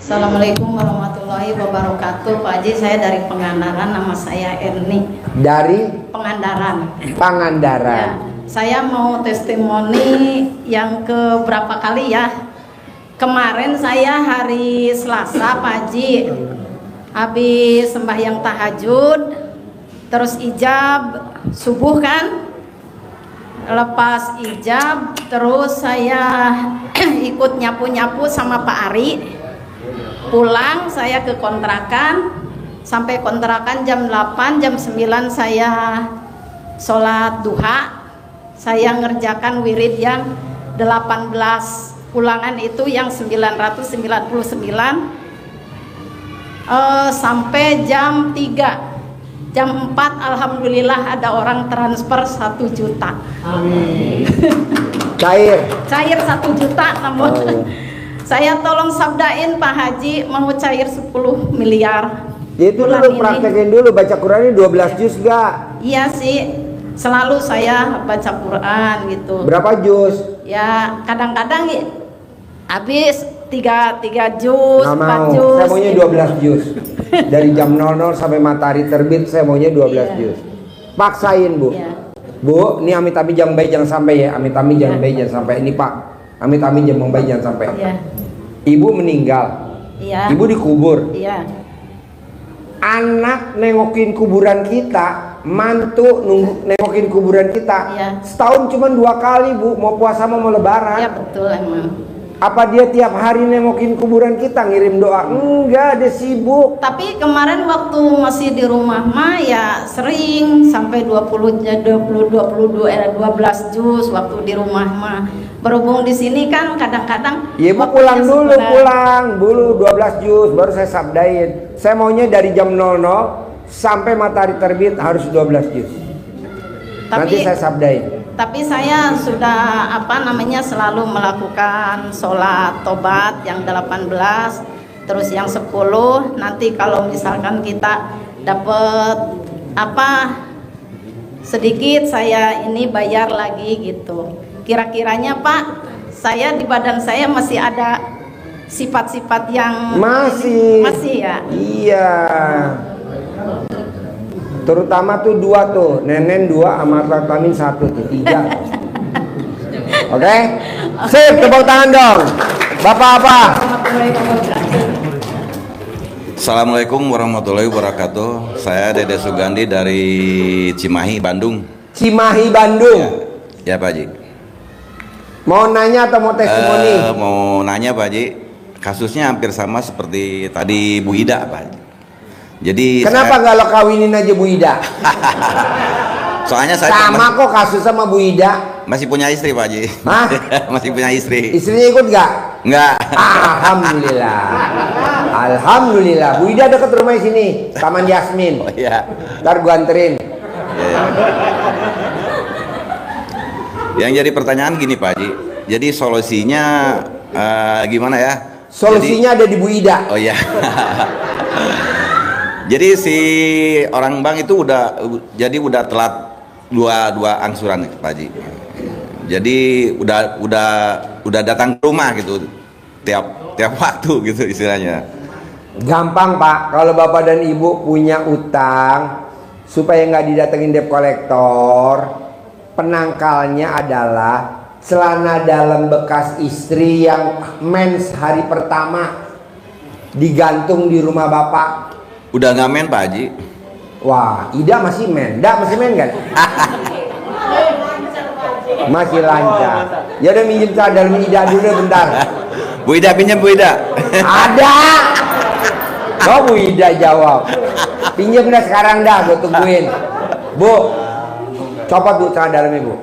Assalamualaikum warahmatullahi wabarakatuh. Pak Haji, saya dari Pangandaran, nama saya Erni. Dari Pangandaran. Pangandaran. Ya, saya mau testimoni yang keberapa kali ya. Kemarin saya hari Selasa, Pak Haji, habis sembahyang tahajud, terus ijab subuh kan. Lepas ijab, terus saya ikut nyapu-nyapu sama Pak Ari. Pulang saya ke kontrakan, sampai kontrakan jam 8, jam 9 saya sholat duha. Saya ngerjakan wirid yang 18 ulangan itu yang 999, sampai jam 3. Jam 4 alhamdulillah ada orang transfer 1 juta. Amin. Cair 1 juta, namun saya tolong sabdain Pak Haji mau cair 10 miliar. Itu dulu praktekin dulu, baca Qurannya 12 juz gak? Iya sih, selalu saya baca Quran gitu. Berapa juz? Ya kadang-kadang habis 3 juz, 4 juz. Saya maunya 12 juz. Dari jam 00 sampai matahari terbit saya maunya 12 juz. Paksain Bu. Bu, ini amit-amit jangan baik jangan sampai ya. Amit-amit jangan baik jangan sampai. Ini Pak, amit-amit jangan baik jangan sampai. Ibu meninggal. Ibu dikubur. Anak nengokin kuburan kita, mantu nengokin kuburan kita. Setahun cuma 2 kali Bu, mau puasa mau lebaran. Iya betul emang. Apa dia tiap hari nengokin kuburan kita ngirim doa? Enggak, dia sibuk. Tapi kemarin waktu masih di rumah mah ya sering sampai 12 juz waktu di rumah mah. Berhubung di sini kan kadang-kadang ya Bu pulang dulu, pulang dulu 12 juz baru saya sabdain. Saya maunya dari jam 00 sampai matahari terbit harus 12 juz. Nanti saya sabdain. Tapi saya sudah selalu melakukan sholat tobat yang 18, terus yang 10. Nanti kalau misalkan kita dapat sedikit, saya ini bayar lagi gitu. Kira-kiranya Pak, saya di badan saya masih ada sifat-sifat yang masih ya. Iya. Terutama tuh 2 tuh, nenen 2 sama vitamin 1 tuh, 3. Oke? Sip, tepuk tangan dong. Bapak apa? Assalamualaikum warahmatullahi wabarakatuh. Saya Dede Sugandi dari Cimahi, Bandung. Cimahi, Bandung. Ya Pak Haji. Mau nanya atau mau testimoni? Mau nanya Pak Haji. Kasusnya hampir sama seperti tadi Bu Ida Pak Haji. Jadi kenapa nggak lo kawinin aja Bu Ida? Soalnya saya sama kok kasus sama Bu Ida. Masih punya istri Pak Haji. Hah? Masih punya istri. Istrinya ikut nggak? Nggak. Alhamdulillah. Alhamdulillah. Bu Ida dekat rumah sini, Taman Yasmin. Oh iya. Ntar gua anterin. Ya. Yang jadi pertanyaan gini Pak Haji. Jadi solusinya gimana ya? Solusinya ada di Bu Ida. Oh iya. Jadi si orang bank itu udah telat dua angsuran Pak Haji. Jadi udah datang ke rumah gitu tiap waktu gitu istilahnya. Gampang Pak, kalau Bapak dan Ibu punya utang supaya nggak didatengin debt collector, penangkalnya adalah celana dalam bekas istri yang mens hari pertama digantung di rumah Bapak. Udah nggak men Pak Haji. Wah, Ida masih men. Masih men kan? Masih lancar. Ya udah minjem cadar Ida dulu bentar. Bu Ida pinjam Bu Ida. Ada. Oh Bu Ida jawab. Pinjam dah sekarang dah, gue tungguin. Bu, copot Bu celana dalamnya Bu.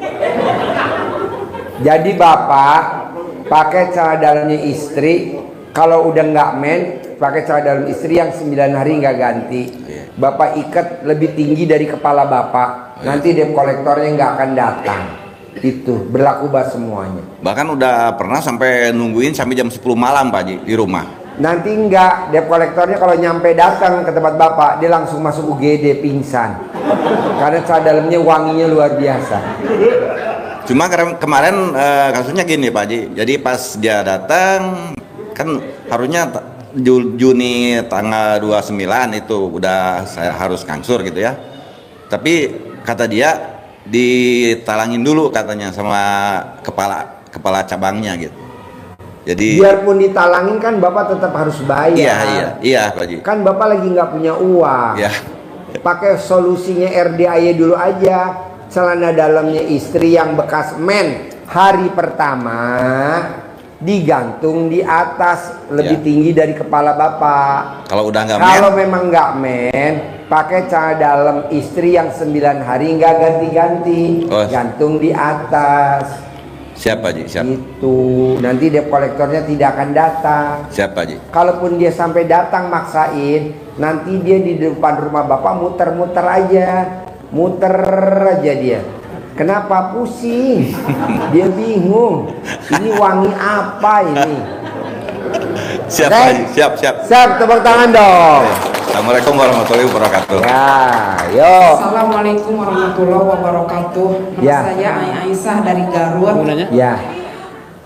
Jadi Bapak pakai celana dalamnya istri. Kalau udah nggak men, pakai celana dalam istri yang 9 hari nggak ganti. Bapak ikat lebih tinggi dari kepala Bapak. Nanti debt kolektornya nggak akan datang. Itu berlaku buat semuanya. Bahkan udah pernah sampai nungguin sampai jam 10 malam Pak Haji di rumah. Nanti enggak, debt kolektornya kalau nyampe datang ke tempat Bapak, dia langsung masuk UGD pingsan. Karena celana dalamnya wanginya luar biasa. Cuma kemarin kasusnya gini Pak Haji. Jadi pas dia datang kan harusnya Juni tanggal 29 itu udah saya harus ngangsur gitu ya. Tapi kata dia ditalangin dulu katanya sama kepala cabangnya gitu. Jadi biarpun ditalangin kan Bapak tetap harus bayar. Iya Pak Haji. Kan Bapak lagi nggak punya uang. Iya. Pakai solusinya RDAY dulu aja. Celana dalamnya istri yang bekas men hari pertama digantung di atas lebih tinggi dari kepala Bapak. Kalau udah nggak men, kalau memang nggak men, pakai celana dalam istri yang 9 hari nggak ganti-ganti, gantung di atas. Siap Pak Haji, siap. Itu nanti debt kolektornya tidak akan datang. Siap Pak Haji. Kalaupun dia sampai datang maksain, nanti dia di depan rumah Bapak muter-muter aja, muter aja dia. Kenapa pusing? Dia bingung. Ini wangi apa ini? Siap Pak Haji, siap. Siap, tepuk tangan dong. Assalamualaikum warahmatullahi wabarakatuh. Ya, yo. Assalamualaikum warahmatullahi wabarakatuh. Nama Ya. saya Aisyah dari Garut. Ya.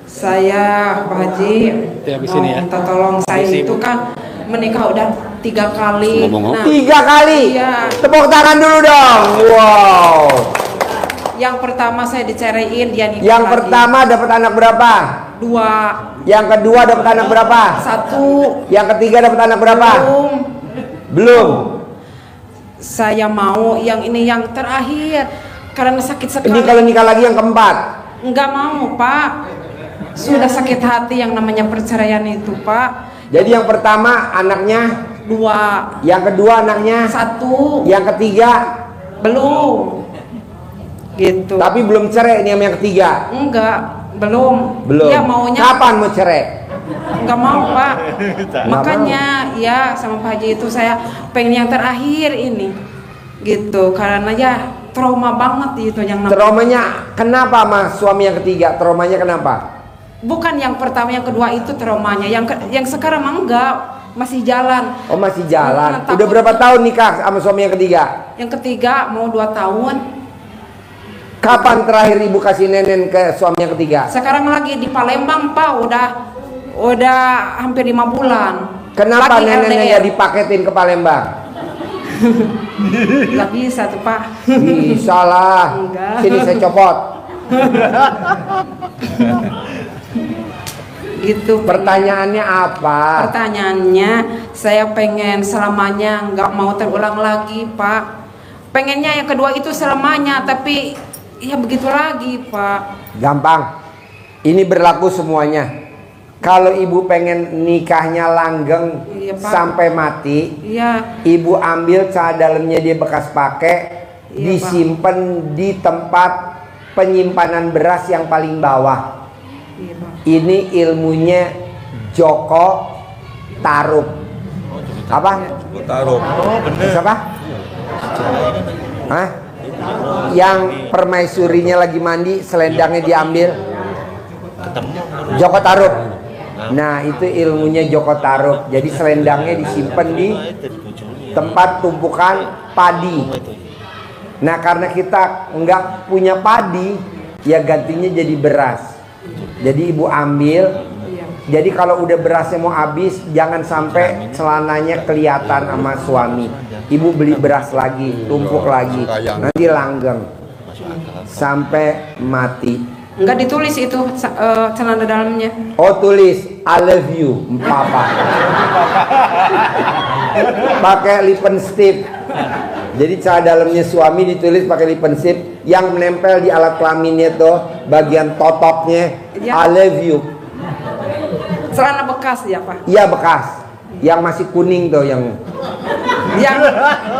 Saya Pak Haji mau minta tolong. Saya itu kan menikah udah 3 kali. Nah, 3 kali. Iya. Tepuk tangan dulu dong. Wow. Yang pertama saya diceraiin, dia nikah Yang lagi. pertama dapat anak berapa? 2. Yang kedua dapat anak berapa? 1. Yang ketiga dapat anak berapa? Belum. Saya mau yang ini yang terakhir karena sakit sekali. Ini kalau nikah lagi yang keempat. Enggak mau Pak. Sudah sakit hati yang namanya perceraian itu Pak. Jadi yang pertama anaknya 2. Yang kedua anaknya 1. Yang ketiga Belum. Gitu. tapi belum cerai ini yang ketiga. Enggak, belum. Belum. Ya maunya Kapan mau cerai? enggak mau, Pak. Makanya ya sama Pak Haji itu saya pengen yang terakhir ini. Gitu. Karena ya trauma banget itu yang Traumanya kenapa mas suami yang ketiga? Traumanya kenapa? bukan yang pertama, yang kedua itu traumanya. Yang sekarang mah enggak, masih jalan. Oh masih jalan. Udah Takut- berapa tahun nikah sama suami yang ketiga? Yang ketiga mau 2 tahun. Kapan terakhir ibu kasih nenen ke suami yang ketiga? Sekarang lagi di Palembang, Pak. Udah hampir 5 bulan. Kenapa Lagi nenennya LDR. ya dipaketin ke Palembang? Nggak bisa tuh Pak. Bisa lah. Enggak. Sini saya copot. Gitu. Pertanyaannya apa? Pertanyaannya, saya pengen selamanya nggak mau terulang lagi Pak. Pengennya yang kedua itu selamanya, tapi ya begitu lagi Pak. Gampang. Ini berlaku semuanya. Kalau ibu pengen nikahnya langgeng Iya, Pak. sampai mati, Iya, ibu ambil celana dalamnya dia bekas pakai, Iya, disimpan di tempat penyimpanan beras yang paling bawah. iya Pak. Ini ilmunya Joko Tarub. Apa? Taruh. Siapa? Hah? Yang permaisurinya lagi mandi, selendangnya diambil. Joko Tarub. Nah, itu ilmunya Joko Tarub. Jadi selendangnya disimpan di tempat tumpukan padi. Nah, karena kita nggak punya padi, ya gantinya jadi beras. Jadi ibu ambil. Jadi kalau udah berasnya mau habis, jangan sampai celananya kelihatan sama suami. Ibu beli beras lagi, tumpuk lagi, nanti langgeng sampai mati. Nggak ditulis itu celana dalamnya. Oh tulis I love you, papa. Pakai lipstick. Jadi celana dalamnya suami ditulis pakai lipstick yang menempel di alat kelaminnya tuh bagian totoknya I Ya. love you. Celana bekas ya Pak. Iya bekas. Yang masih kuning tuh yang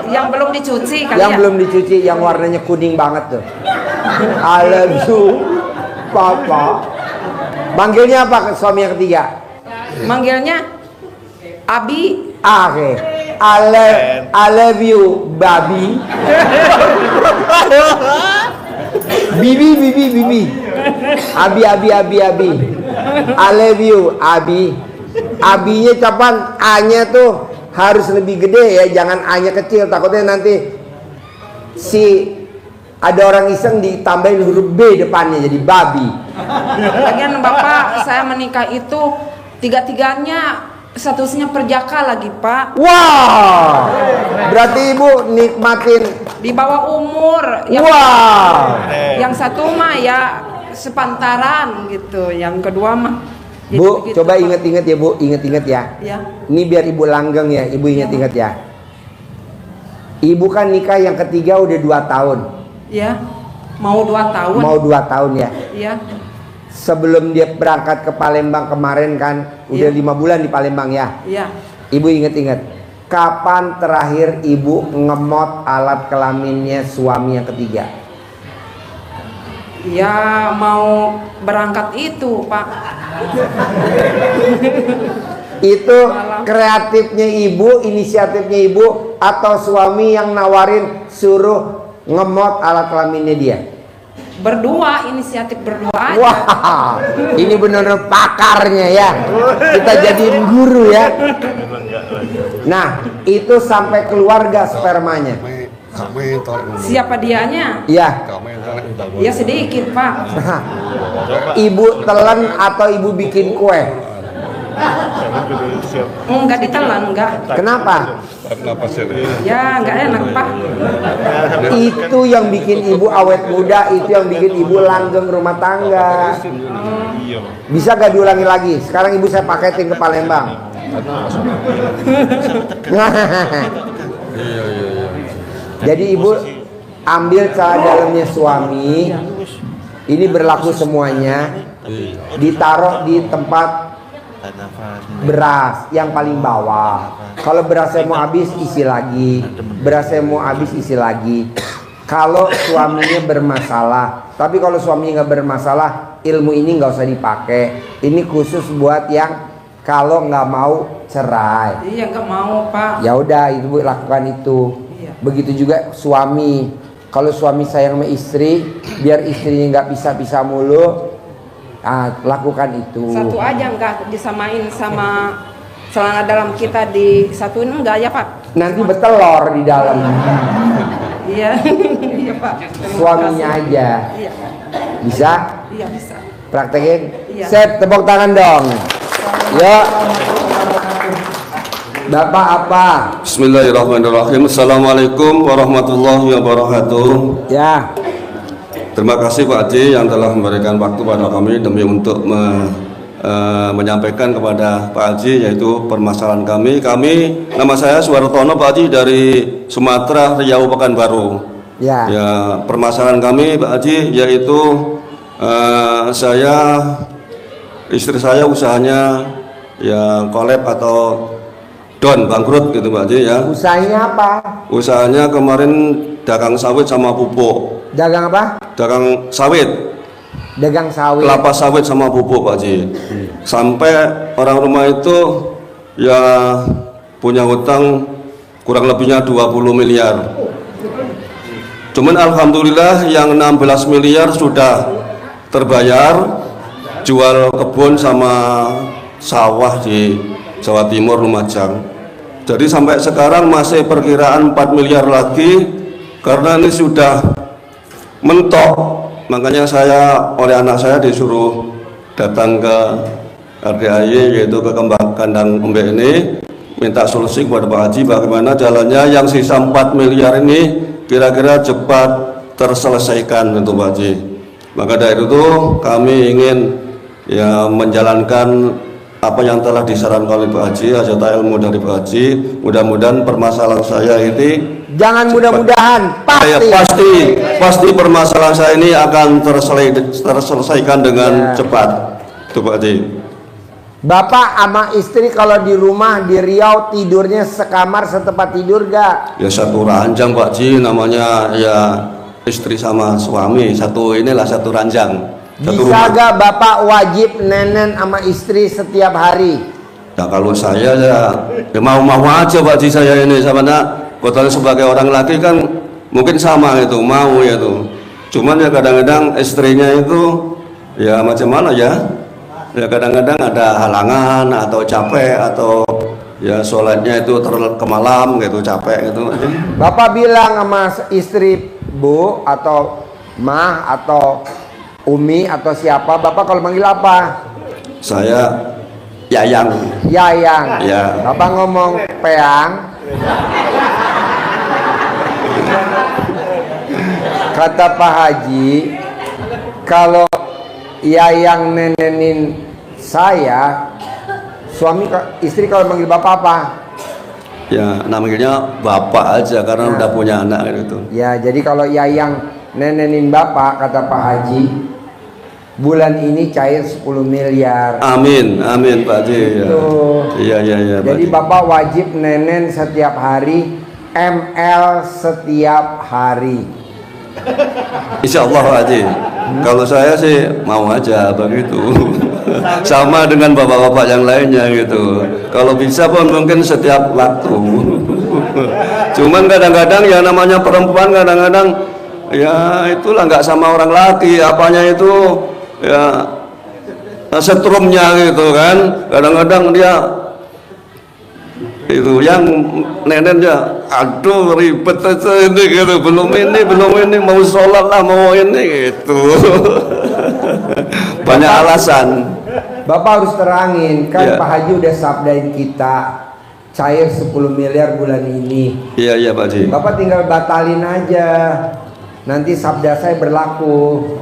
Yang belum dicuci kali yang ya. belum dicuci yang warnanya kuning banget tuh. I love you, papa. Manggilnya apa suami yang ketiga? Manggilnya Abi. Ah, oke. I love you, babi. Bibi. Abi. I love you, Abi. Abinya kapan? A-nya tuh harus lebih gede ya, jangan A-nya kecil. Takutnya nanti ada orang iseng ditambahin huruf B depannya jadi babi. Lagian Bapak, saya menikah itu tiga-tiganya statusnya perjaka lagi Pak. Wah, berarti ibu nikmatin. Di bawah umur. Wah, Yang satu mah ya sepantaran gitu, yang kedua mah. Bu, gitu, coba Pak. inget-inget ya Bu, inget-inget ya. Ya, Ini biar ibu langgeng ya, ibu inget-inget ya. Ibu kan nikah yang ketiga udah 2 tahun. ya. Mau 2 tahun. Mau 2 tahun ya. Ya, Sebelum dia berangkat ke Palembang kemarin kan, udah 5 bulan di Palembang ya. ya. Ibu inget-inget, kapan terakhir ibu ngemot alat kelaminnya suami yang ketiga? Ya mau berangkat itu Pak. Itu kreatifnya ibu, inisiatifnya ibu, atau suami yang nawarin suruh ngemot alat kelaminnya dia? Berdua, inisiatif berdua aja. Wah, ini benar-benar pakarnya ya. Kita jadiin guru ya. Nah, itu sampai keluarga spermanya. Siapa dianya? Iya. Ya sedikit Pak. Ibu telan atau ibu bikin kue? Enggak ditelan, enggak. Kenapa? Ya enggak enak Pak. Itu yang bikin ibu awet muda, itu yang bikin ibu langgeng rumah tangga. Bisa gak diulangi lagi? Sekarang ibu saya paketin ke Palembang. Jadi ibu ambil celana dalamnya suami, ini berlaku semuanya, ditaruh di tempat beras yang paling bawah. Kalau berasnya mau habis, isi lagi. Berasnya mau habis, isi lagi. Kalau suaminya bermasalah, tapi kalau suaminya nggak bermasalah, ilmu ini nggak usah dipakai. Ini khusus buat yang kalau nggak mau cerai. Iya enggak mau Pak. Ya udah, ibu lakukan itu. Iya. Begitu juga suami. Kalau suami sayang sama istri, biar istrinya nggak bisa mulu, lakukan itu. Satu aja enggak disamain sama celana dalam kita disatuin enggak ya Pak? Nanti bertelur di dalam. Iya. Iya Pak. Terima Suaminya kasih. aja. Iya. Bisa? Iya bisa. Praktekin? Iya. Sip, tepuk tangan dong. Yuk. Bapak apa? Bismillahirrahmanirrahim. Assalamualaikum warahmatullahi wabarakatuh. Ya. Terima kasih Pak Haji yang telah memberikan waktu pada kami demi untuk menyampaikan kepada Pak Haji yaitu permasalahan kami. Nama saya Suwartono Pak Haji dari Sumatera, Riau, Pekanbaru. Ya. Ya, permasalahan kami Pak Haji yaitu istri saya usahanya ya kolab atau down, bangkrut gitu Pak Haji ya. Usahanya apa? Usahanya kemarin dagang sawit sama pupuk. Dagang apa? Dagang sawit, Dagang sawit. kelapa sawit sama pupuk Pak Haji. Sampai orang rumah itu ya punya hutang kurang lebihnya 20 miliar. Cuman alhamdulillah yang 16 miliar sudah terbayar, jual kebun sama sawah di Jawa Timur, Lumajang. Jadi sampai sekarang masih perkiraan 4 miliar lagi karena ini sudah mentok. Makanya saya oleh anak saya disuruh datang ke RDAY yaitu ke Kandang Embek ini minta solusi kepada Pak Haji bagaimana jalannya yang sisa 4 miliar ini kira-kira cepat terselesaikan untuk Pak Haji. Maka dari itu kami ingin ya menjalankan apa yang telah disarankan oleh Pak Haji, hasil ilmu dari Pak Haji. Mudah-mudahan permasalahan saya ini Jangan mudah-mudahan, pasti permasalahan saya ini akan terselesaikan dengan cepat. Itu Pak Haji. Bapak sama istri kalau di rumah di Riau tidurnya sekamar setempat tidur gak? Ya satu ranjang Pak Haji, namanya ya istri sama suami satu ranjang. Satu Bisa rumah. gak Bapak wajib nenen sama istri setiap hari? Ya kalau saya ya mau aja Pak Haji, saya ini sama Kebetulan sebagai orang laki kan mungkin sama itu mau ya tuh. Cuman ya kadang-kadang istrinya itu ya macam mana ya? Ya kadang-kadang ada halangan atau capek atau ya sholatnya itu ke malam gitu, capek gitu. Bapak bilang sama istri Bu atau Mah atau Umi atau siapa, Bapak kalau manggil apa? Saya Yayang. Yayang. Ya. Bapak ngomong peang. Kata Pak Haji, kalau Yayang nenenin saya, istri kalau manggil bapak apa? Ya, namanya bapak aja karena udah punya anak gitu. Ya, jadi kalau Yayang nenenin bapak, kata Pak Haji, bulan ini cair 10 miliar. Amin, amin Pak Haji. Gitu. Iya, iya, iya. Jadi bapak wajib nenen setiap hari, ML setiap hari. Insya Allah Pak Haji. Kalau saya sih mau aja begitu. Sama dengan bapak-bapak yang lainnya gitu. Kalau bisa pun mungkin setiap waktu. Cuman kadang-kadang ya namanya perempuan kadang-kadang ya itulah nggak sama orang laki. Apanya itu ya setrumnya gitu kan. Kadang-kadang dia itu yang neneknya aduh ribet aja ini gitu, belum ini mau sholat lah mau ini gitu. Banyak alasan. Bapak harus terangin kan, Ya. Pak Haji udah sabdain kita cair 10 miliar bulan ini. Iya, iya Pak Haji. Bapak tinggal batalin aja, nanti sabda saya berlaku.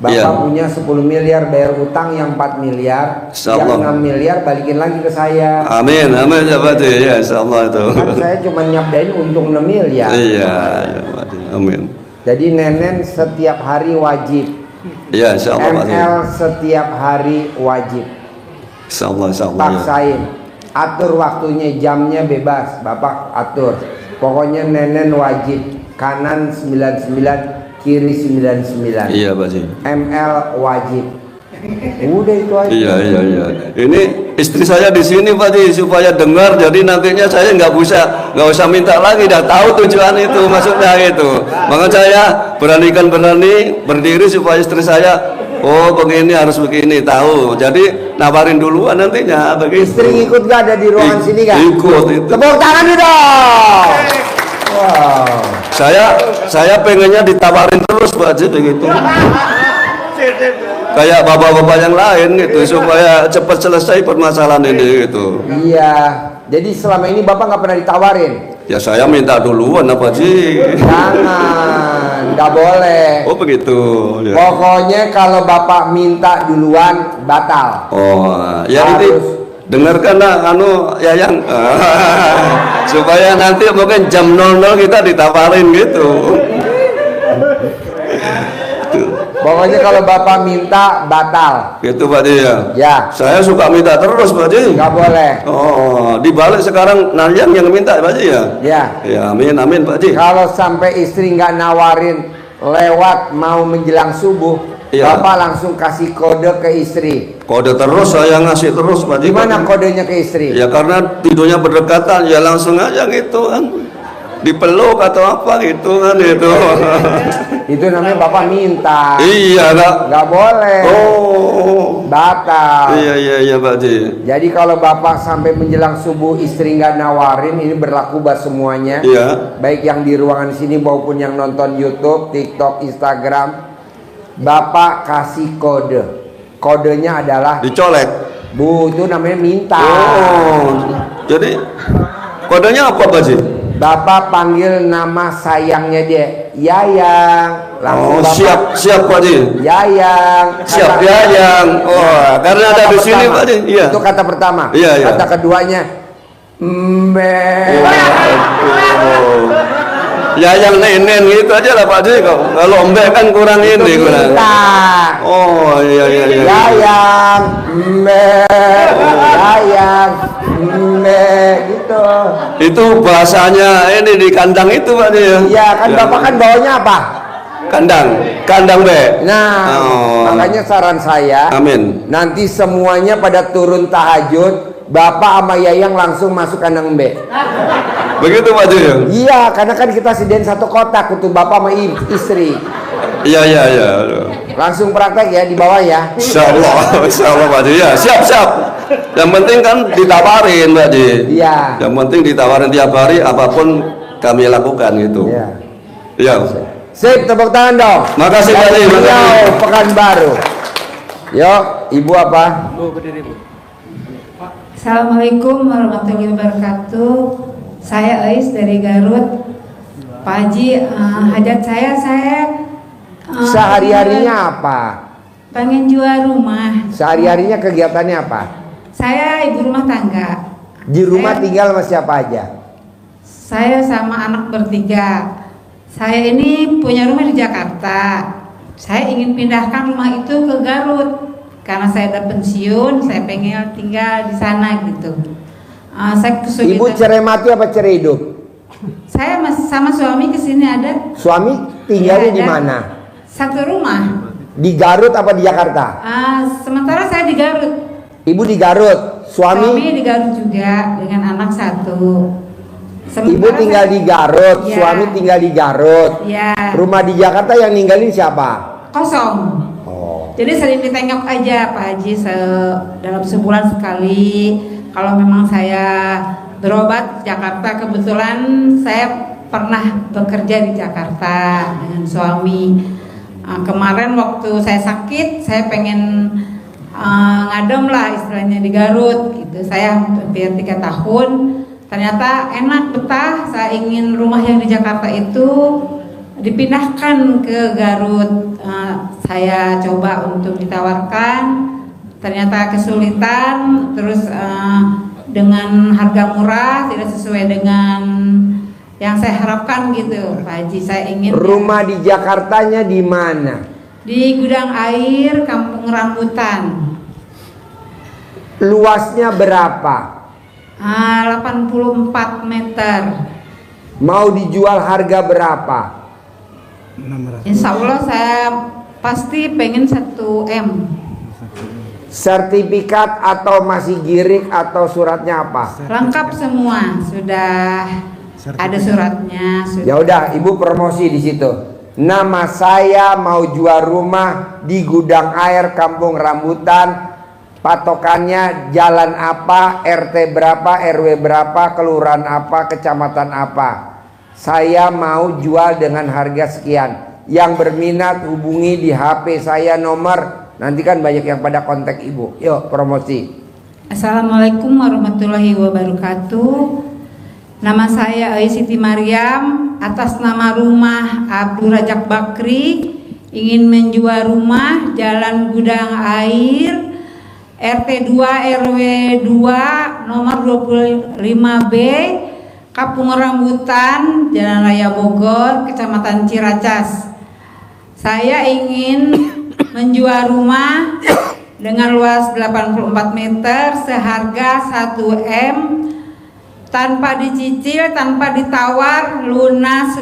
Bapak Iya. punya 10 miliar bayar utang yang 4 miliar, Insyaallah. yang 6 miliar balikin lagi ke saya. Amin, amin ya Pak Haji. Ya insyaallah itu. Kan saya cuma nyabdain untung 6 miliar. Iya, ya Pak Haji. Amin. Jadi nenen setiap hari wajib, Iya insyaallah Pak Haji. ML setiap hari wajib. Insyaallah insyaallah. Ya. Paksain, atur waktunya, jamnya bebas, Bapak atur. Pokoknya nenen wajib, kanan 99, kiri 99. Iya Pak Haji. ML wajib. Udah itu aja. Iya, iya, iya. Ini istri saya di sini Pak Haji supaya dengar, jadi nantinya saya nggak usah minta lagi, dah tahu tujuan itu maksudnya itu. Maka saya berani berdiri supaya istri saya oh begini harus begini tahu. Jadi nawarin duluan nantinya begitu. Istri ikut gak ada di ruangan sini gak? Ikut itu. Tepuk tangan dulu dong. Wow. Saya pengennya ditawarin terus Pak Haji begitu. Kayak bapak-bapak yang lain gitu supaya cepat selesai permasalahan ini gitu. Iya. Jadi selama ini Bapak nggak pernah ditawarin? Ya saya minta duluan apa sih? Jangan, nggak boleh. Oh begitu. Ya. Pokoknya kalau Bapak minta duluan batal. Oh ya ini Harus. dengarkan lah Yayang supaya nanti mungkin jam 00 kita ditawarin gitu. Pokoknya kalau Bapak minta batal. Gitu Pak Haji ya. Ya. Saya suka minta terus Pak Haji. Nggak boleh. Oh dibalik sekarang Yayang yang minta Pak Haji ya. Ya. Ya amin amin Pak Haji. Kalau sampai istri nggak nawarin lewat mau menjelang subuh, Iya. Bapak langsung kasih kode ke istri. Kode terus saya ngasih terus Pak Haji. Gimana kodenya ke istri? Ya karena tidurnya berdekatan ya langsung aja gitu kan. Dipeluk atau apa gitu kan itu. Itu namanya Bapak minta. Iya Nggak boleh. Oh. Batal. Iya Pak Haji. Jadi kalau Bapak sampai menjelang subuh istri nggak nawarin, ini berlaku buat semuanya. Iya. Baik yang di ruangan sini maupun yang nonton YouTube, TikTok, Instagram. Bapak kasih kode. Kodenya adalah Dicolek. Bu, itu namanya minta. Oh. Jadi kodenya apa Pak Haji? Bapak panggil nama sayangnya dia, Yayang. Oh, Bapak, siap Pak Haji. Yayang. Siap Kata- Yayang. Oh, karena ada kata di sini pertama. Pak Haji. Iya. Itu kata pertama. Iya, iya. Kata keduanya, Mbe. Oh. Yayang nenen gitu aja lah Pak Haji. Kalau mbek kan kurang Itu ini kurang. minta. Oh iya. Yayang, Mbe. Yayang, Mbe. Gitu. Itu bahasanya ini di kandang itu Pak Haji ya. Iya kan Bapak kan bawanya apa? Kandang be. Nah, Oh. makanya saran saya, Amin. nanti semuanya pada turun tahajud, Bapak sama Yayang langsung masuk kandang B. Begitu Pak Haji ya. Iya, karena kan kita sediain satu kotak untuk Bapak sama istri. Iya. Langsung praktek ya di bawah ya. Insya Allah Pak Haji ya. Siap. Yang penting kan ditawarin Pak Haji. Iya. Yang penting ditawarin tiap hari apapun kami lakukan gitu. Iya. Iya. Sip, tepuk tangan dong. Makasih, Pak Dari Haji. Riau, Makasih. Pekanbaru. Yuk, Ibu apa? Assalamualaikum warahmatullahi wabarakatuh. Saya Ais dari Garut. Pak Haji, hajat saya Sehari-harinya apa? pengen jual rumah. Sehari-harinya kegiatannya apa? Saya ibu rumah tangga. Di rumah tinggal sama siapa aja? Saya sama anak bertiga. Saya ini punya rumah di Jakarta. Saya ingin pindahkan rumah itu ke Garut. Karena saya udah pensiun, saya pengen tinggal di sana gitu. Saya kesulitan. Ibu cerai mati apa cerai hidup? Saya masih sama suami kesini ada. Suami tinggalnya Iya, di ada. mana? Satu rumah. Di Garut apa di Jakarta? Sementara saya di Garut. Ibu di Garut, suami di Garut juga dengan anak satu. ibu tinggal di Garut, Iya. suami tinggal di Garut. Ya, Rumah di Jakarta yang ninggalin siapa? kosong. Oh. Jadi sering ditengok aja Pak Haji dalam sebulan sekali. Kalau memang saya berobat di Jakarta, kebetulan saya pernah bekerja di Jakarta dengan suami. Kemarin waktu saya sakit, saya pengen ngadem lah istilahnya di Garut gitu. Saya hampir 3 tahun. Ternyata enak, betah. Saya ingin rumah yang di Jakarta itu dipindahkan ke Garut. Saya coba untuk ditawarkan, ternyata kesulitan. Terus dengan harga murah, tidak sesuai dengan yang saya harapkan gitu, Pak Haji. Saya ingin Rumah di Jakartanya di mana? di Gudang Air, Kampung Rambutan. Luasnya berapa? 84 meter. Mau dijual harga berapa? Insya Allah saya pasti pengen 1 M. Sertifikat atau masih girik atau suratnya apa? Lengkap semua, sudah ada suratnya. Ya udah, ibu promosi di situ. Nama saya mau jual rumah di Gudang Air Kampung Rambutan. Patokannya jalan apa, RT berapa, RW berapa, kelurahan apa, kecamatan apa. Saya mau jual dengan harga sekian. Yang berminat hubungi di HP saya nomor. Nanti kan banyak yang pada kontak ibu. Yuk promosi. Assalamualaikum warahmatullahi wabarakatuh. Nama saya Ais Siti Mariam. Atas nama rumah Abdul Rajak Bakri, ingin menjual rumah Jalan Gudang Air, RT 2 RW 2 nomor 25B, Kampung Rambutan, Jalan Raya Bogor, Kecamatan Ciracas. Saya ingin menjual rumah dengan luas 84 meter seharga 1 M, tanpa dicicil, tanpa ditawar, lunas.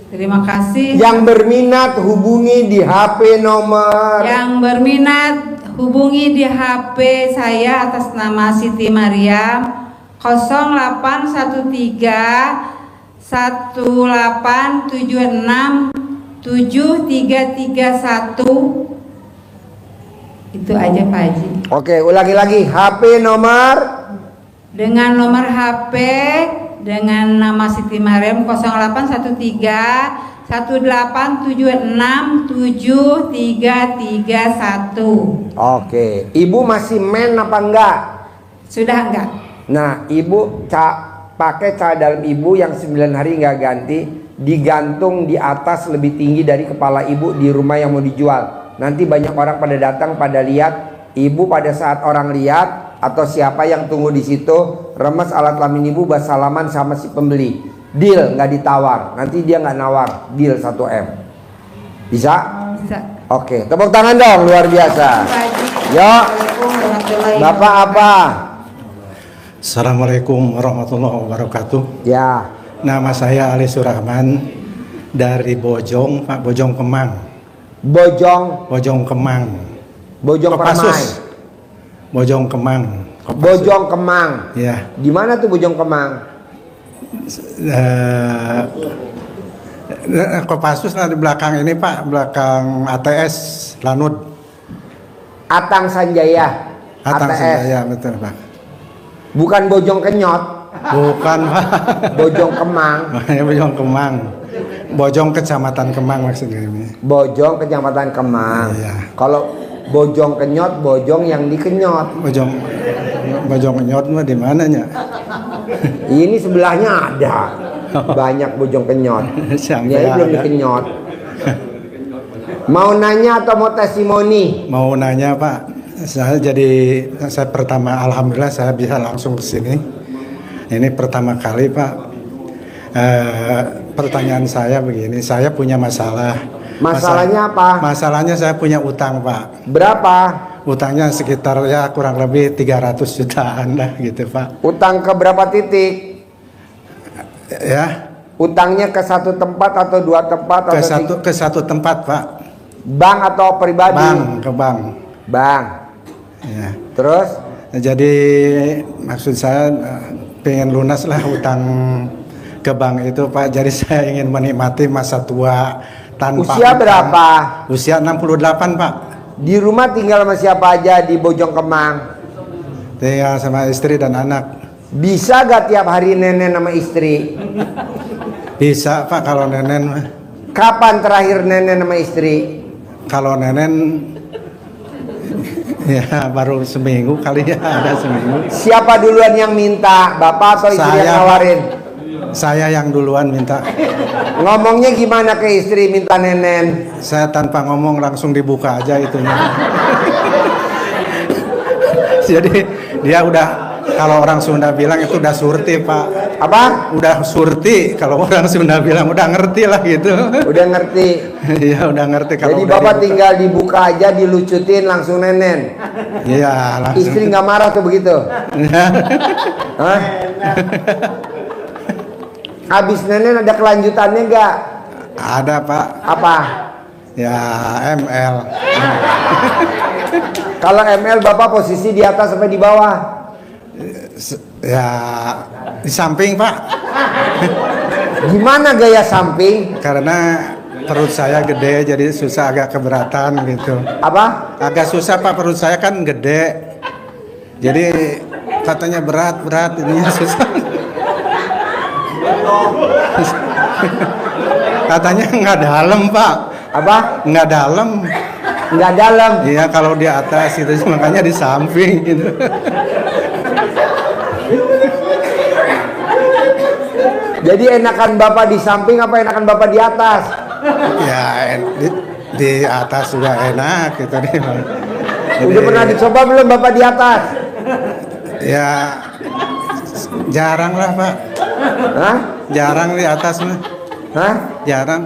Terima kasih. Yang berminat hubungi di HP nomor. Yang berminat hubungi di HP saya atas nama Siti Mariam 0813 1876 7331. Itu aja Pak Haji. Oke, ulangi lagi. HP nomor. Dengan nomor HP dengan nama Siti Mariam 0813 1876 7331. Oke, ibu masih men apa enggak? Sudah enggak? Nah, ibu pakai cadar ibu yang 9 hari nggak ganti, digantung di atas lebih tinggi dari kepala ibu di rumah yang mau dijual. Nanti banyak orang pada datang pada lihat. Ibu pada saat orang lihat atau siapa yang tunggu di situ, remes alat kelamin ibu, bersalaman sama si pembeli. Deal, nggak ditawar. Nanti dia nggak nawar. Deal 1 M. Bisa? Bisa. Oke, tepuk tangan dong, luar biasa. Pak Haji. Yo, Assalamualaikum warahmatullahi Bapak apa? Assalamualaikum warahmatullahi wabarakatuh. Ya, Nama saya Ali Surahman dari Bojong, Pak, Bojong Kemang. Bojong Kemang. Bojong Kopassus. Permai. Bojong Kemang. Kopassus. Bojong Kemang. Ya. Di mana tuh Bojong Kemang? Kopassus di belakang ini Pak, belakang ATS Lanud. Atang Sanjaya. Atang ATS. Sanjaya, betul Pak. Bukan Bojong Kenyot. Bukan Pak. Bojong Kemang. Makanya Bojong Kemang. Bojong Kecamatan Kemang maksudnya ini. Bojong Kecamatan Kemang. Iya. Kalau Bojong kenyot, bojong yang dikenyot. Bojong kenyot mah di mananya? Ini sebelahnya ada banyak bojong kenyot. Sampai Ini belum ada. dikenyot. Mau nanya atau mau testimoni? Mau nanya Pak, saya pertama, alhamdulillah saya bisa langsung ke sini. Ini pertama kali Pak. Pertanyaan saya begini, saya punya masalah. Masalahnya apa? Masalahnya saya punya utang Pak. Berapa? Utangnya sekitar ya kurang lebih 300 jutaan lah gitu Pak. Utang ke berapa titik? Ya, Utangnya ke satu tempat atau dua tempat atau ke satu tempat Pak. bank atau pribadi? Ke bank. Bank. Ya. Terus? Jadi maksud saya pengen lunas lah utang ke bank itu Pak. Jadi saya ingin menikmati masa tua tanpa Usia utang. berapa? Usia 68 Pak. Di rumah tinggal sama siapa aja di Bojong Kemang? Tinggal sama istri dan anak. Bisa gak tiap hari nenek sama istri? Bisa Pak kalau nenen mah. Kapan terakhir nenek sama istri? Kalau nenen ya baru seminggu kali ya, ada seminggu. Siapa duluan yang minta? Bapak atau istri yang nawarin? Saya yang duluan minta. Ngomongnya gimana ke istri minta nenen? Saya tanpa ngomong langsung dibuka aja itunya. Jadi dia udah, kalau orang Sunda bilang itu udah surti Pak. Apa? Udah surti, kalau orang Sunda bilang udah ngerti lah gitu. Udah ngerti. Iya udah ngerti kalau Jadi udah bapak dibuka. tinggal dibuka aja, dilucutin langsung nenen. Iya langsung. Istri nggak marah tuh begitu? Hah? Abis nenen ada kelanjutannya nggak? Ada Pak. Apa? Ya ML. Kalau ML bapak posisi di atas sampai di bawah? Ya di samping Pak. Gimana gaya samping? Karena perut saya gede jadi susah, agak keberatan gitu. Apa? Agak susah Pak, perut saya kan gede. Jadi katanya berat ini susah. Katanya nggak dalam Pak. Apa? Nggak dalam. Nggak dalam. Iya kalau di atas itu makanya di samping gitu. Jadi enakan bapak di samping apa enakan bapak di atas? Ya di atas sudah enak gitu nih. Udah pernah dicoba belum bapak di atas? Ya jarang lah Pak. Hah? Jarang di atas mah. Hah? Jarang.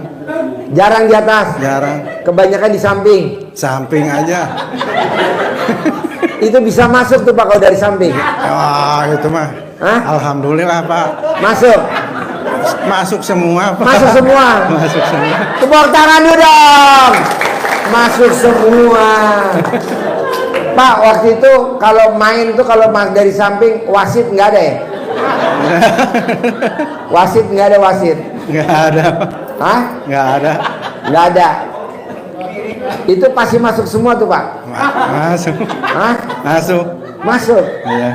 Jarang di atas? Jarang. Kebanyakan di samping? Samping aja. Itu bisa masuk tuh pak kalau dari samping? Wah itu mah. Hah? Alhamdulillah Pak. Masuk? Masuk semua Pak. Masuk semua? Masuk semua. Tepuk tangan dulu dong. Masuk semua. Pak waktu itu kalau main tuh kalau dari samping wasit nggak ada ya? Wasit nggak ada wasit? Nggak ada. Hah? Nggak ada. Nggak ada. Itu pasti masuk semua tuh pak? Masuk. Hah? Masuk. Masuk. Iya.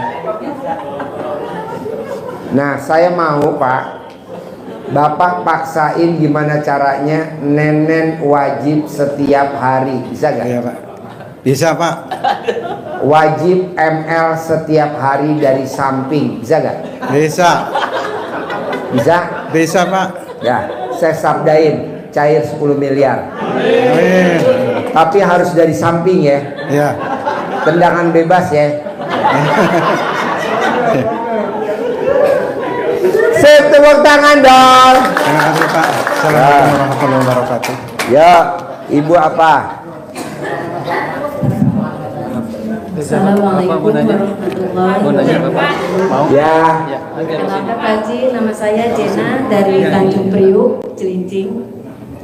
Nah saya mau pak, bapak paksain gimana caranya nenen wajib setiap hari, bisa gak? Iya Pak. Bisa Pak. Wajib ML setiap hari dari samping, bisa gak? Bisa. Bisa? Bisa Pak. Ya, saya sabdain cair 10 miliar. Amin. Tapi harus dari samping ya. Ya. Tendangan bebas ya. Sip, tepuk tangan dong. Terima kasih Pak. Assalamualaikum warahmatullahi wabarakatuh. Ya, ibu apa? Assalamualaikum warahmatullahi wabarakatuh. Ya, Selamat pagi, nama saya Jena dari Tanjung Priuk, Cilincing.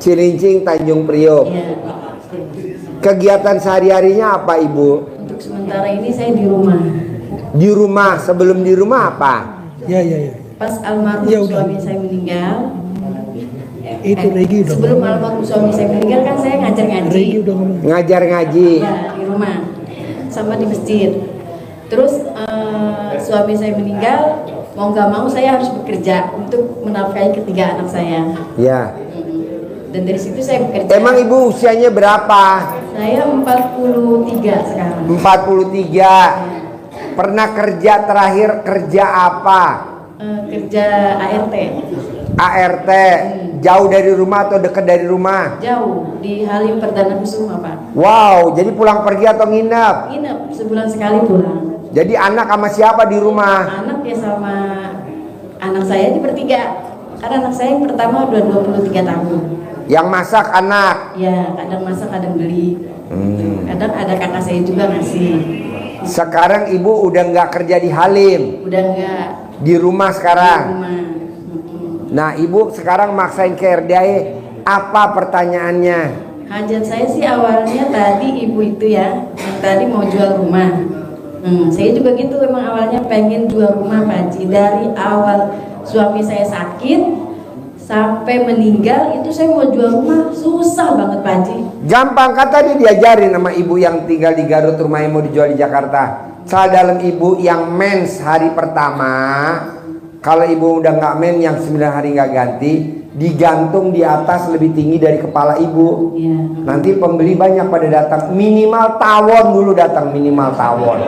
Cilincing Tanjung Priok. Ya. Kegiatan sehari-harinya apa ibu? Untuk sementara ini saya di rumah. Di rumah, sebelum di rumah apa? Ya. Pas almarhum Ya, udah. suami saya meninggal. Itu Regi udah Sebelum ngomong. almarhum suami saya meninggal kan saya ngajar ngaji. Regi udah ngomong. Ngajar ngaji. Ya, di rumah sama di masjid. Terus suami saya meninggal, mau nggak mau saya harus bekerja untuk menafkahi ketiga anak saya. Ya. Dan dari situ saya bekerja. Emang ibu usianya berapa? Saya 43 sekarang. 43. Pernah kerja terakhir kerja apa? Kerja ART. ART. Jauh dari rumah atau dekat dari rumah? Jauh di Halim Perdana Kusuma, Pak. Wow, jadi pulang pergi atau nginep? Nginep sebulan sekali pulang. Jadi anak sama siapa di rumah? Anak ya sama anak saya di bertiga. Karena anak saya yang pertama udah 23 tahun. Yang masak anak. Ya, kadang masak, kadang beli. Kadang ada kakak saya juga ngasih. Sekarang ibu udah nggak kerja di Halim, Udah enggak di rumah sekarang. di rumah. Nah, ibu sekarang maksain ke RDAE. Apa pertanyaannya? Hajat saya sih awalnya tadi ibu itu ya, yang tadi mau jual rumah. Saya juga gitu, emang awalnya pengen jual rumah Pak Haji. Dari awal suami saya sakit sampai meninggal itu saya mau jual rumah susah banget Pak Haji. Gampang, kan tadi diajarin sama ibu yang tinggal di Garut, rumahnya mau dijual di Jakarta. Salah dalam ibu yang mens hari pertama, kalau ibu udah nggak mens yang 9 hari nggak ganti, digantung di atas lebih tinggi dari kepala ibu. Ya. Nanti pembeli banyak pada datang, minimal tawon dulu datang, minimal tawon.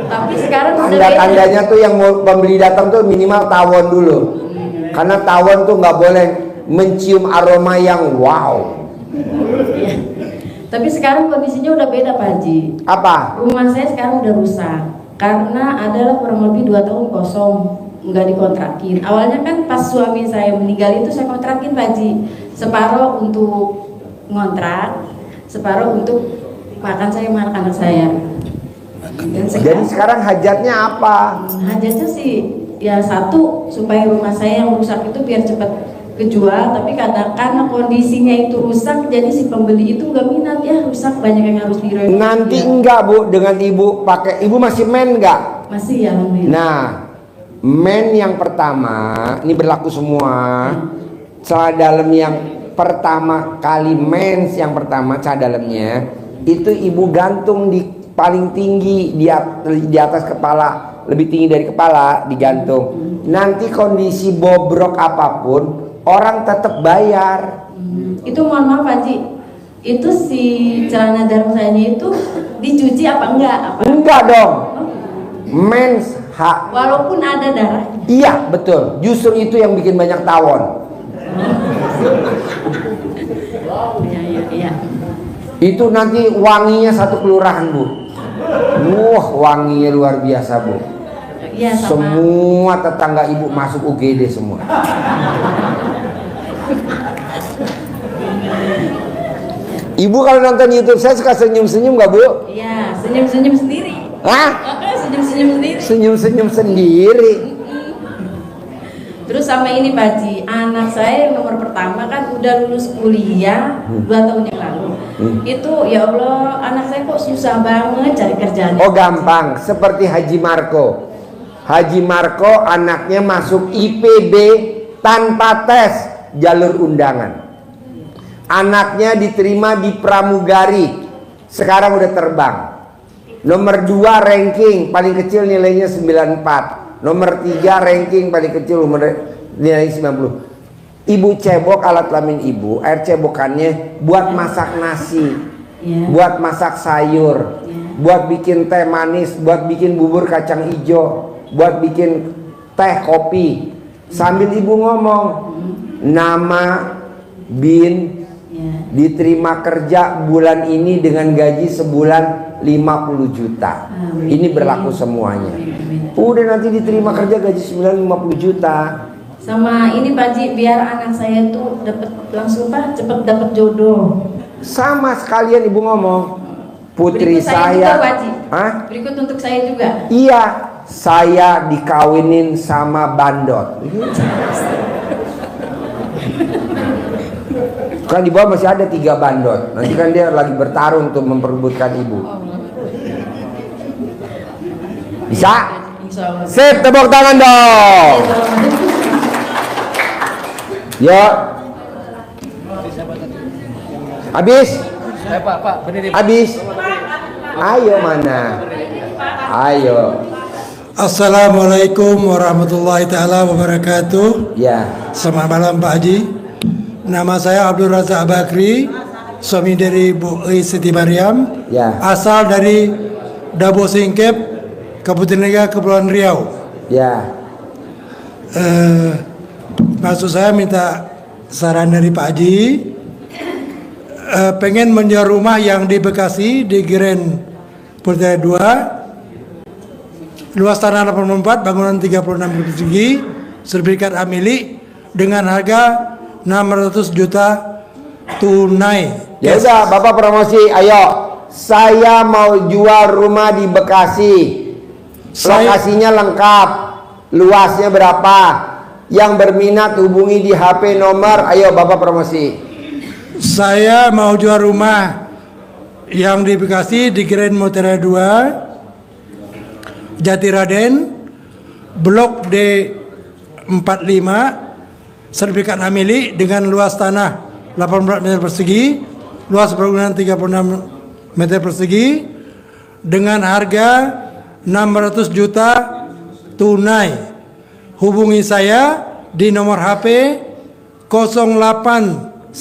Tapi sekarang udah Tanda-tandanya tuh yang mau pembeli datang tuh minimal tawon dulu. Karena tawon tuh nggak boleh mencium aroma yang wow. Ya. Tapi sekarang kondisinya udah beda Pak Haji. Apa? Rumah saya sekarang udah rusak karena adalah kurang lebih 2 tahun kosong, nggak dikontrakin. Awalnya kan pas suami saya meninggal itu saya kontrakin Pak Haji. Separuh untuk ngontrak, separuh untuk makan saya sama anak-anak saya. Dan Jadi sekarang hajatnya apa? hajatnya sih ya satu, supaya rumah saya yang rusak itu biar cepat kejual. Tapi karena kondisinya itu rusak, jadi si pembeli itu nggak minat, ya rusak banyak yang harus direvisi. Nanti enggak bu, dengan ibu pakai, ibu masih men enggak? Masih ya alhamdulillah. Nah, men yang pertama ini berlaku semua. Celah dalam yang pertama kali mens yang pertama celah dalamnya itu ibu gantung di paling tinggi di atas kepala, lebih tinggi dari kepala digantung. Nanti kondisi bobrok apapun orang tetap bayar. Itu mohon maaf Pak Haji, itu si celana dalam saya itu dicuci apa enggak? Enggak dong. Mens hak. Walaupun ada darah. Iya betul. Justru itu yang bikin banyak tawon. Iya. Itu nanti wanginya satu kelurahan bu. Wah wanginya luar biasa bu. Iya sama. Semua tetangga ibu masuk UGD semua. Ibu kalau nonton YouTube saya suka senyum-senyum gak bu? Iya, senyum-senyum sendiri. Hah? Senyum-senyum sendiri. Senyum-senyum sendiri. Terus sama ini Pak Haji, anak saya yang nomor pertama kan udah lulus kuliah 2 tahun yang lalu. Itu ya Allah, anak saya kok susah banget cari kerjaan. Oh gampang, seperti Haji Marco. Haji Marco anaknya masuk IPB tanpa tes jalur undangan. Anaknya diterima di pramugari, sekarang udah terbang. Nomor 2 ranking paling kecil nilainya 94. Nomor 3 ranking paling kecil nilai 90. Ibu cebok alat kelamin ibu, air cebokannya buat masak nasi, buat masak sayur, buat bikin teh manis, buat bikin bubur kacang hijau, buat bikin teh kopi. Sambil ibu ngomong nama bin, diterima kerja bulan ini dengan gaji sebulan 50 juta. Ini berlaku semuanya. Udah nanti diterima kerja gaji sebulan 50 juta. Sama ini Pak Haji, biar anak saya tuh dapat langsung Pak, cepet dapat jodoh. Sama sekalian ibu ngomong, putri Berikut saya juga, Pak saya. Haji. Hah? Berikut untuk saya juga. Iya, saya dikawinin sama bandot. Kan di bawah masih ada 3 bandot. Nanti kan dia lagi bertarung untuk memperebutkan ibu. Bisa? Insya Allah. Sip, tepuk tangan dong. Yuk. Habis? Habis? Ayo mana? Ayo. Assalamualaikum warahmatullahi taala wabarakatuh. Ya. Selamat malam Pak Haji. Nama saya Abdul Razak Bakri. suami dari Bu Siti Mariam, Ya. asal dari Dabo Singkep, Kabupaten Naga, Kepulauan Riau. Ya. Maksud saya minta saran dari Pak Haji, pengen menjual rumah yang di Bekasi di Grand Putera 2, luas tanah 84, bangunan 36 persegi, sertifikat hak milik dengan harga 600 juta tunai. Ya udah, Bapak promosi, ayo. Saya mau jual rumah di Bekasi. Lokasinya lengkap. Luasnya berapa? Yang berminat hubungi di HP nomor. Ayo Bapak promosi. Saya mau jual rumah yang di Bekasi di Grand Mutiara 2, Jatiraden, Blok D45, sertifikat hak milik dengan luas tanah 84 meter persegi, luas bangunan 36 meter persegi, dengan harga 600 juta tunai. Hubungi saya di nomor HP 0895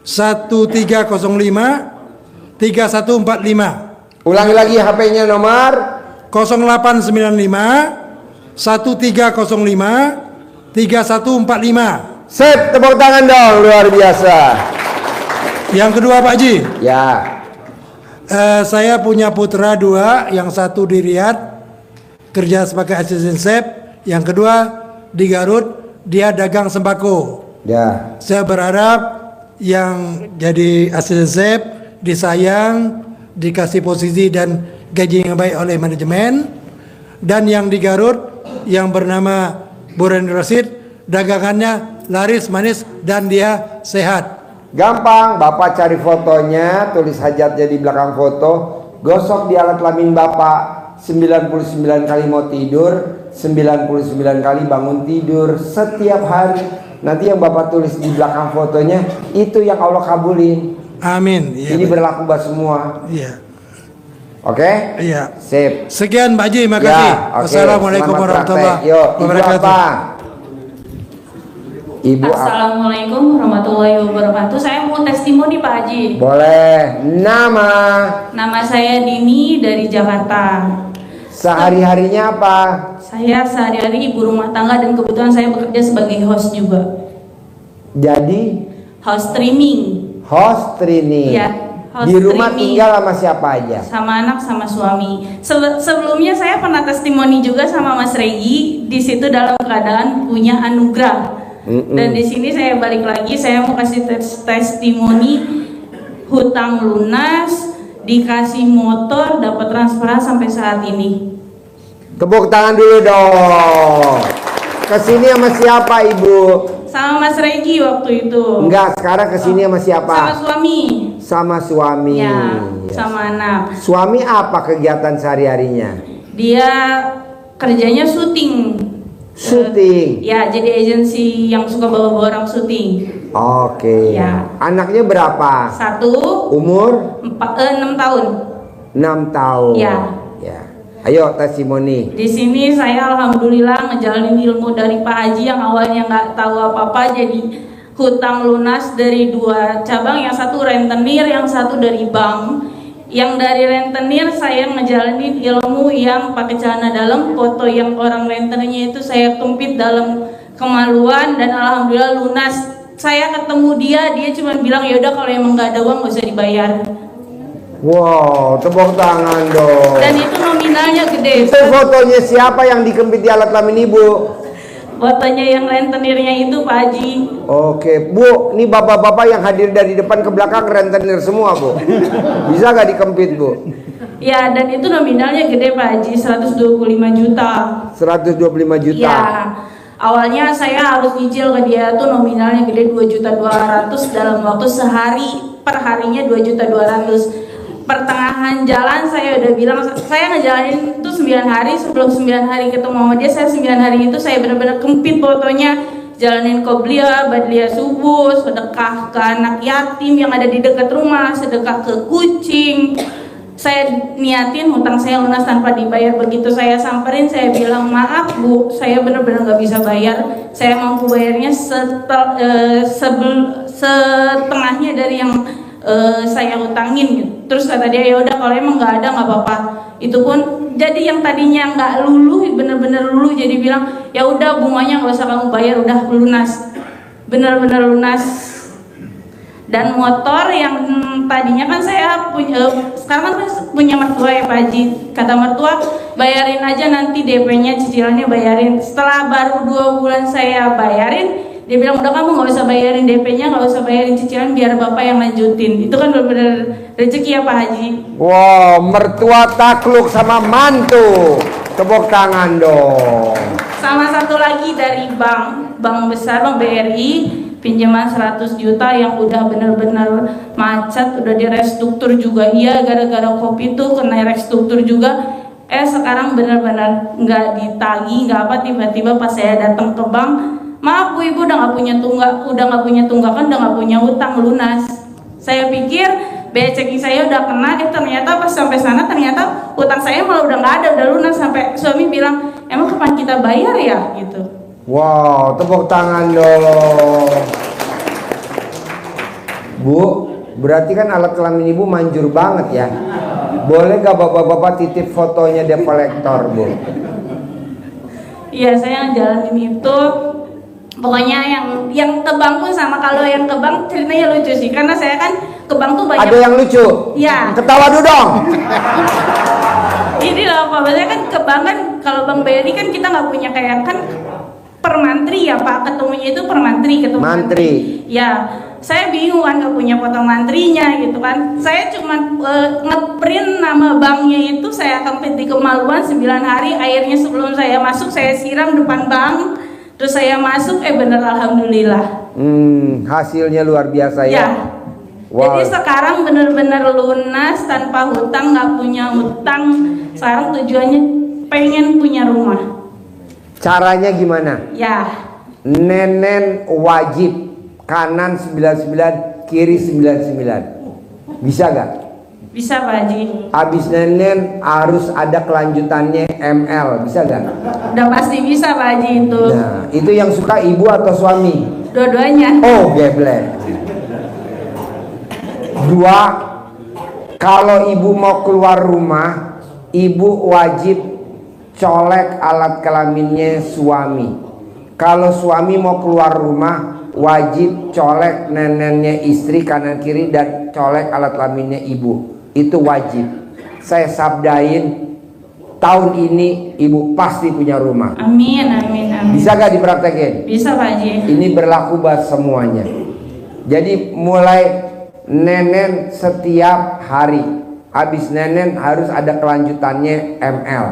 1305 3145. Ulangi lagi HP-nya nomor 0895 1305 3145. Sip, tepuk tangan dong, luar biasa. Yang kedua Pak Ji, Ya. saya punya putra 2, yang satu di Riyadh kerja sebagai asisten chef, yang kedua di Garut dia dagang sembako. Ya. Saya berharap yang jadi asisten chef disayang, dikasih posisi dan gaji yang baik oleh manajemen, dan yang di Garut yang bernama Buran Rasid dagangannya laris manis dan dia sehat. Gampang, Bapak cari fotonya, tulis hajatnya di belakang foto, gosok di alat kelamin Bapak, 99 kali mau tidur, 99 kali bangun tidur setiap hari. Nanti yang Bapak tulis di belakang fotonya itu yang Allah kabulin. Amin. Ya, Ini baik. berlaku buat semua. Iya. Oke? Iya. Sip. Sekian Pak Ji, makasih. Ya, oke. Wassalamualaikum Selamat warahmatullahi praktek. Yuk, Ibu wabarakatuh. apa? Ibu apa? Assalamualaikum warahmatullahi wabarakatuh. Saya mau testimoni Pak Haji. Boleh. Nama? Nama saya Dini dari Jakarta. Sehari-harinya apa? Saya sehari-hari ibu rumah tangga dan kebetulan saya bekerja sebagai host juga. Jadi Host streaming. host training. Iya, host Di rumah streaming. tinggal sama siapa aja? Sama anak sama suami. Sebelumnya saya pernah testimoni juga sama Mas Regi. Di situ dalam keadaan punya anugerah. Dan di sini saya balik lagi, saya mau kasih testimoni hutang lunas, dikasih motor, dapat transferan sampai saat ini. Tepuk tangan dulu dong. Kesini sama siapa Ibu? Sama Mas Regi waktu itu. Enggak, sekarang kesini sama siapa? Sama suami. Sama suami. Ya, Ya. sama anak. Suami apa kegiatan sehari-harinya? Dia kerjanya syuting. Syuting. Ya, jadi agensi yang suka bawa-bawa orang syuting. Oke. Ya. Anaknya berapa? 1, Umur 6 tahun. 6 tahun. Ya. Ya. Ayo testimoni. Di sini saya alhamdulillah ngejalanin ilmu dari Pak Haji yang awalnya nggak tahu apa-apa, jadi hutang lunas dari 2 cabang, yang satu rentenir, yang satu dari bank. Yang dari rentenir saya ngejalanin ilmu yang pakai celana dalam, foto yang orang rentenirnya itu saya tumpit dalam kemaluan dan alhamdulillah lunas. Saya ketemu dia cuma bilang ya udah kalau emang nggak ada uang nggak usah dibayar. Wow, tepuk tangan dong. Dan itu nominalnya gede. Itu fotonya siapa yang dikempit di alat kelamin Ibu? Fotonya yang rentenirnya itu Pak Haji. Oke, Bu, ini bapak-bapak yang hadir dari depan ke belakang rentenir semua, Bu. Bisa gak dikempit, Bu? Ya, dan itu nominalnya gede Pak Haji, 125 juta. 125 juta. Ya, awalnya saya harus nyicil ke dia tuh nominalnya gede 2.200.000 dalam waktu sehari, per harinya 2.200.000. Pertengahan jalan saya udah bilang saya ngejalanin itu 9 hari, sebelum 9 hari ketemu sama dia, saya 9 hari itu saya benar-benar kempit fotonya, jalanin qobliyah, badliyah subuh, sedekah ke anak yatim yang ada di dekat rumah, sedekah ke kucing. Saya niatin hutang saya lunas tanpa dibayar. Begitu saya samperin, saya bilang maaf Bu, setengahnya dari yang saya utangin gitu. Terus kata dia, ya udah kalau emang nggak ada nggak apa-apa. Itu pun jadi yang tadinya nggak luluh, bener-bener luluh, jadi bilang ya udah bunganya nggak usah kamu bayar, udah lunas, bener-bener lunas. Dan motor yang tadinya kan saya punya, sekarang kan punya mertua ya Pak Haji. Kata mertua, bayarin aja nanti DP-nya, cicilannya bayarin. Setelah baru 2 bulan saya bayarin, dia bilang udah kamu nggak usah bayarin DP-nya, nggak usah bayarin cicilan, biar bapak yang lanjutin. Itu kan benar-benar rezeki ya Pak Haji. Wow, mertua takluk sama mantu. Tepuk tangan dong. Sama satu lagi dari bank besar, Bank BRI, pinjaman 100 juta yang udah benar-benar macet, udah direstruktur juga. Iya, gara-gara kopi tuh kena restruktur juga. Sekarang benar-benar nggak ditagi, nggak apa, tiba-tiba pas saya datang ke bank, maaf Bu, Ibu udah nggak punya tunggakan, udah nggak punya utang lunas. Saya pikir biaya checking saya udah kena, ternyata pas sampai sana ternyata utang saya malah udah nggak ada, udah lunas. Sampai suami bilang, emang kapan kita bayar ya gitu. Wow, tepuk tangan dong. Bu, berarti kan alat kelamin ibu manjur banget ya. Boleh gak bapak-bapak titip fotonya debt collector, Bu? Iya, saya jalanin itu. Pokoknya yang ke bank pun sama, kalau yang ke bank ceritanya lucu sih, karena saya kan ke bank tuh banyak. Ada yang lucu? Iya. Ketawa dulu dong. Ini loh Pak, biasanya kan ke bank kan, kalau Bank BRI kan kita nggak punya kayak kan per mantri ya Pak, ketemunya itu per mantri, ketemu Mantri. Ya, saya bingung kan nggak punya foto mantrinya gitu kan. Saya cuma ngeprint nama banknya itu, saya akan di kemaluan 9 hari, airnya sebelum saya masuk saya siram depan bank. Terus saya masuk, bener alhamdulillah. Hasilnya luar biasa ya. Ya. Wow. Jadi sekarang bener-bener lunas tanpa hutang, nggak punya hutang. Sekarang tujuannya pengen punya rumah. Caranya gimana? Ya. Nenen wajib kanan 99, kiri 99. Bisa gak? Bisa Pak Haji. Abis nenen harus ada kelanjutannya ML. Bisa gak? Udah pasti bisa Pak Haji itu. Nah, itu yang suka ibu atau suami? Dua-duanya. Oh, geblek. 2, kalau ibu mau keluar rumah, ibu wajib colek alat kelaminnya suami. Kalau suami mau keluar rumah, wajib colek nenennya istri kanan kiri dan colek alat kelaminnya ibu. Itu wajib. Saya sabdain, tahun ini ibu pasti punya rumah. Amin, amin, amin. Bisa gak dipraktekin? Bisa Pak Haji. Ini berlaku buat semuanya. Jadi mulai nenen setiap hari, habis nenen harus ada kelanjutannya ML.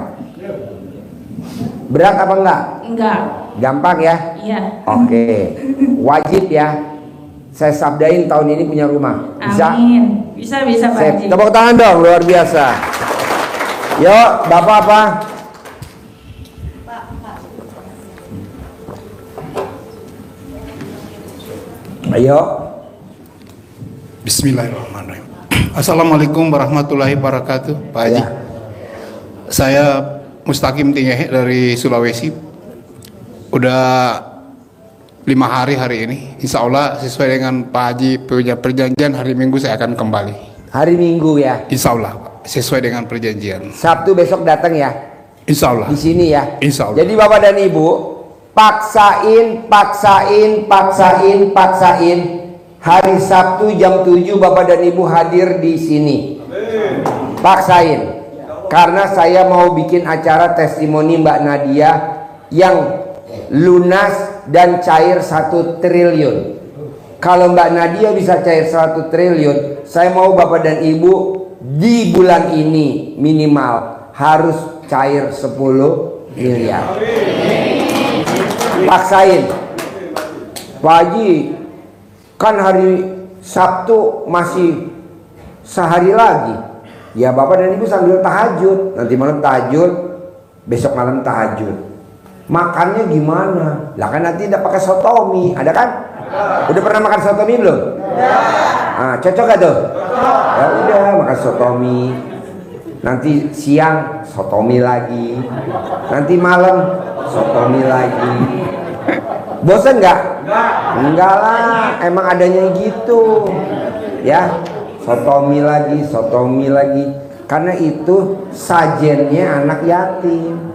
Berat apa enggak? Enggak. Gampang ya? Iya. Oke. Wajib ya. Saya sabdain tahun ini punya rumah. Bisa? Amin. Bisa Pak Haji. Tepuk tangan dong, luar biasa. Yuk, Bapak apa? Ayo. Bismillahirrahmanirrahim. Assalamualaikum warahmatullahi wabarakatuh, Pak Haji. Ya. Saya Mustaqim Tingehe dari Sulawesi. Udah 5 hari ini. Insya Allah sesuai dengan Pak Haji punya perjanjian, hari Minggu saya akan kembali. Hari Minggu ya. Insya Allah, Pak. Sesuai dengan perjanjian. Sabtu besok datang ya. Insya Allah. Di sini ya. Insya Allah. Jadi Bapak dan Ibu, paksain. Hari Sabtu jam 7 Bapak dan Ibu hadir di sini. Paksain. Karena saya mau bikin acara testimoni Mbak Nadia yang lunas dan cair 1 triliun. Kalau Mbak Nadia bisa cair 1 triliun, saya mau Bapak dan Ibu di bulan ini minimal harus cair 10 miliar. Paksain. Pak Haji, kan hari Sabtu masih sehari lagi. Ya Bapak dan Ibu sambil tahajud. Nanti malam tahajud, besok malam tahajud. Makannya gimana? Lah kan nanti udah pakai sotomi, ada kan? Udah pernah makan sotomi belum? Cocok gak tuh? Ya udah makan sotomi. Nanti siang sotomi lagi. Nanti malam sotomi lagi. Bosan nggak? Enggak lah, emang adanya gitu. Ya, sotomi lagi. Karena itu sajennya anak yatim.